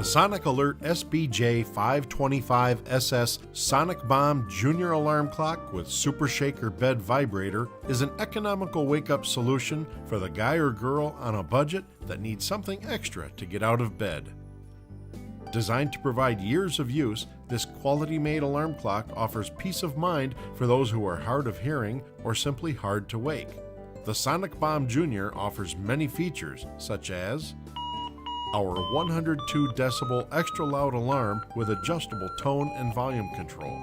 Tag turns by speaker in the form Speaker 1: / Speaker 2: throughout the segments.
Speaker 1: Sonic Alert SBJ 525SS Sonic Bomb Junior Alarm Clock with Super Shaker Bed Vibrator is an economical wake-up solution for the guy or girl on a budget that needs something extra to get out of bed. Designed to provide years of use, this quality-made alarm clock offers peace of mind for those who are hard of hearing or simply hard to wake. The Sonic Bomb Junior offers many features, such as our 102 decibel extra loud alarm with adjustable tone and volume control,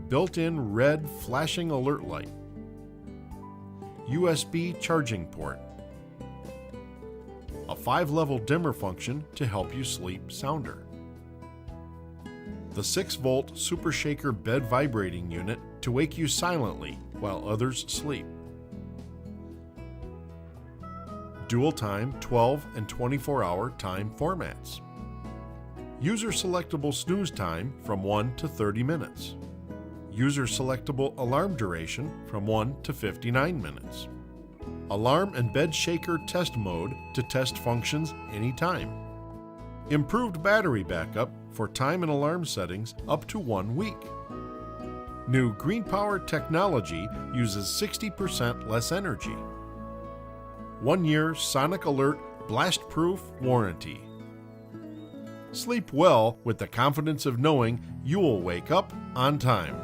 Speaker 1: built-in red flashing alert light, USB charging port, a 5-level dimmer function to help you sleep sounder, the 6-volt Super Shaker bed vibrating unit to wake you silently while others sleep, dual time 12 and 24-hour time formats, user selectable snooze time from 1 to 30 minutes, user selectable alarm duration from 1 to 59 minutes, alarm and bed shaker test mode to test functions anytime, improved battery backup for time and alarm settings up to 1 week. New Green Power technology uses 60% less energy. 1-year Sonic Alert blast-proof warranty. Sleep well with the confidence of knowing you will wake up on time.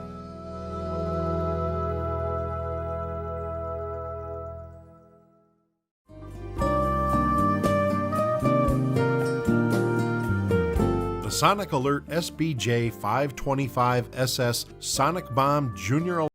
Speaker 1: The Sonic Alert SBJ 525SS Sonic Bomb Junior